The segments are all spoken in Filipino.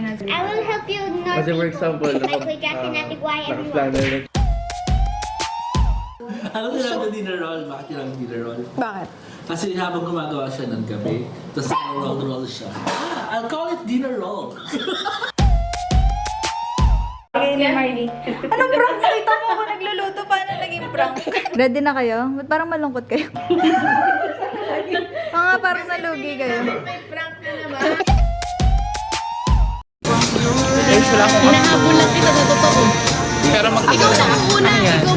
I will help you not Kasi for example, Michael Jackson, Ate Guay, everyone. naka-planner Ano tinawag na dinner roll? Bakit tinawag dinner roll? Bakit? Kasi habang gumagawa siya ng gabi, tapos roll siya. I'll call it dinner roll. Okay ni Marley. Anong prank? Nakita mo ako nagluluto. Paano naging prank? Ready na kayo? Ba't parang malungkot kayo? Oo nga, parang nalugi kayo. Guys, wala akong Hinahabol lang kita sa totoo. pero Ikaw na ang una. Ikaw.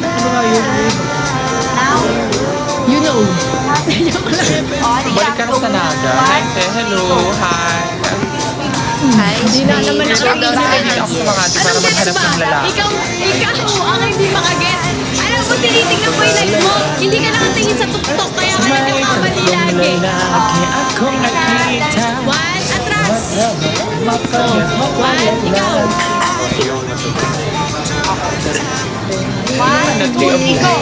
Ano nga yun? You know. Balik ka na sa Naga. Hello, hi. Hindi na naman Hindi ako sa Makati para maghanap ng lalaki. Ikaw ang hindi makagets. Alam mo, tinitingnan ko yung life mo. Hindi ka nakatingin sa tuktok, kaya ka nagkakamali lagi. Akong nakita. One, atras. One, ikaw. One, Ikaw.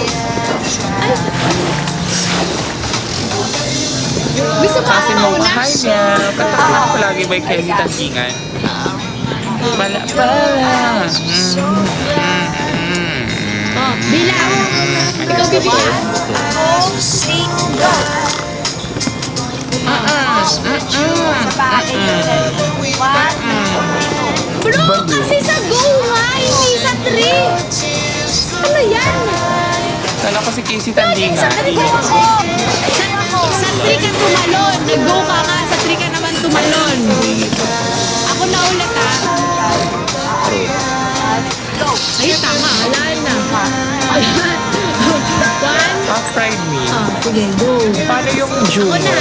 Gusto mo Kasi ako mo, mauna? hi niya. Katakulan ko lagi by Kelly Tantingan. Pala. Oh, bilang. Ikaw bibilang. Bro, kasi sa go nga, hindi sa 3. Ano yan? Kala ko si Casey Sa Tantingan. 3 ka kasi. Sa 3 ka tumalon. Nag-go ka nga, sa 3 ka naman tumalon. Ako na ulit Ay, tama. Wala na. Ayan. One. Half-fried me. Sige, go. Paano yung Ako June? na.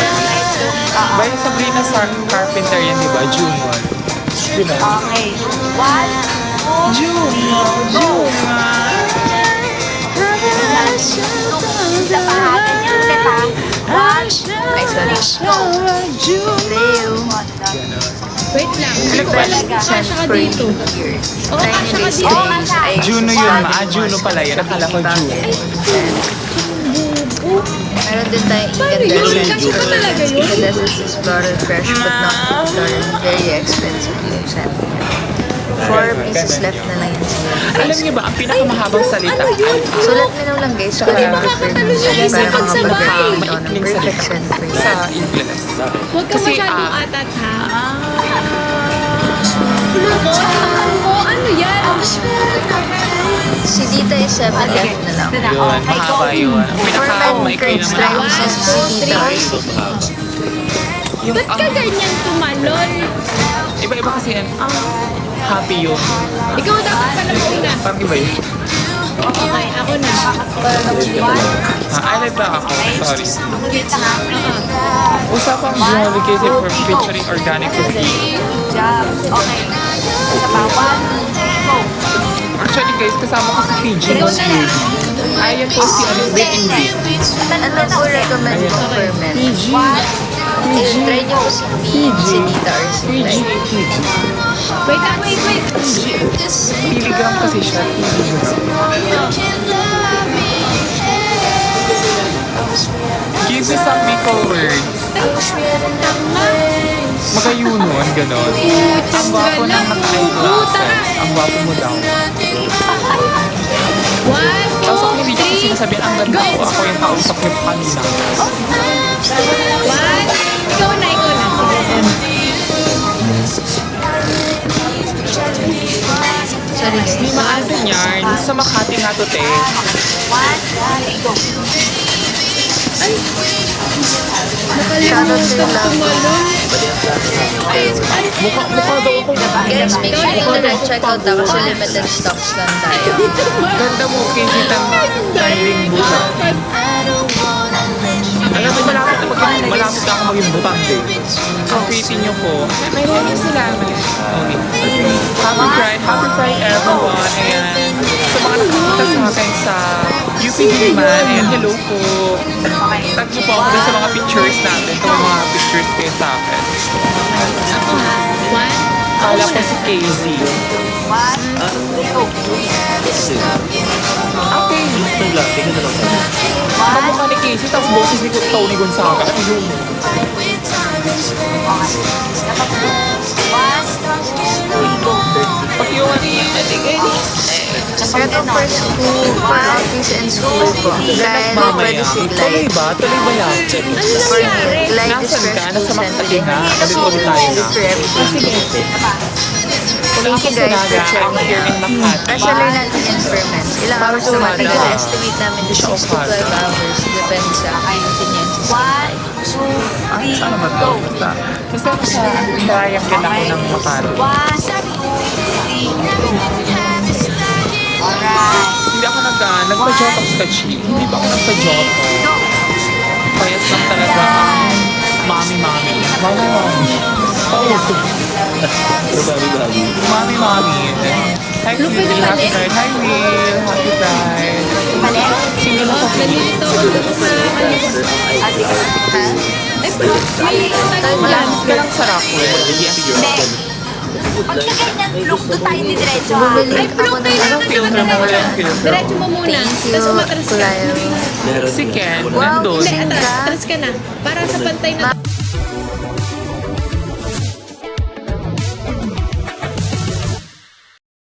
By Sabrina Carpenter yan, di ba? June. Di ba? Okay. One, June. isa pa. Ganyan ulit ha. One, ay sorry. Wait lang. Hindi ko alam kung kasya ka dito. Oo, kasya ka dito. Juno yun, Juno pala yan. Akala ko June. Meron din tayong Paano yun? Kasya ka talaga yun? Incandescent is floral fresh but not floral. Very expensive yung set. 4 pieces left na lang yun sila. Alam niyo ba, ang pinakamahabang salita? Sulat nyo lang guys. So, Hindi makakatalo yung isa pagsabay. Ng perfect scent for you. Sa Ingles. Huwag ka Kasi, masyadong atat ha. Ano yan? Si Dita is 7 left na lang. Yun, mahaba yun. Ang For men, pinakamaikli curves naman. lang si Dita or si Yung, Ba't ka ganyan tumalon? iba-iba kasi yan. Happy yun. Ikaw dapat pala muna. Parang iba yun. Okay, ako na. Ay, nagta ako. Sorry. Usapang Jolly kasi for featuring organic coffee. job. Okay. Isa pa. One, go. Actually guys, kasama ko si PG Moss yun. Ayan po si Wait and Wait. Ano po recommend mo for men? Try nyo po si Dita or si Clay. Wait lang, wait. Piligram kasi siya. Give me some Bicol words. Magayunon, ganon. Ang gwapo ng naka-eyeglasses. Ang gwapo mo daw. One, Tapos ako two, hindi ko three. sinasabi ang ganda ko. Ako yung kausap niyo kanina. One. Ikaw na. Sorry guys. Hindi maasin yarn. Sa Makati nga to, te. Shoutout sa love. Mukha daw ako. Guys, make sure po na nag-check out ako kasi limited stocks lang tayo. Ganda mo, Casey. Tanding buta. Alam mo, malapit na ako maging butang din. Kapitin niyo po. Maraming salamat. Okay. Happy Pride everyone. Ayan. Sa mga nakakita sa akin sa UP Diliman. Ayan, hello po. Tag niyo po ako dun sa mga pictures natin. Kung may mga pictures kayo sa akin. One. Kala ko si Casey. Okay. Kamukha ni Casey, tapos boses ni Tony Gonzaga. Ayun. Ito for school, for office and school po. Dahil pwede si Tuloy glide. ba? Tuloy ba yan? For me, glide is Nasaan ka? fresh Nasa food Makati center. na? Ulit-ulit tayo na. For everything. Thank you guys for I'm checking here in out. Makati. Bachelor natin in ferments. Ilang hours naman? Okada. Nag-estimate namin is 6 to 12 hours. Depende sa contingency. Ay, saan ba ito? Basta ako sa triangle ako ng Makati. Hindi ako nagpa-jotox ka, Chi. Hindi ba ako nagpa-jotox? Payas lang talaga ang mami-mami. Mami-mami. Mami-mami. Hi, Will. Happy Pride. Hi, Will. Happy Pride. Single ako. Nalilito ako dun sa Malapit ka lang sa Rockwell. Yes. Bumili Ay, ako plug ng tayo lang Filter mo, walang filter. Diretso mo muna. Thank Tapos you, umatras ka. Kulay. Si Ken, Wow, nandun. Hindi, atras ka na. Para sa pantay na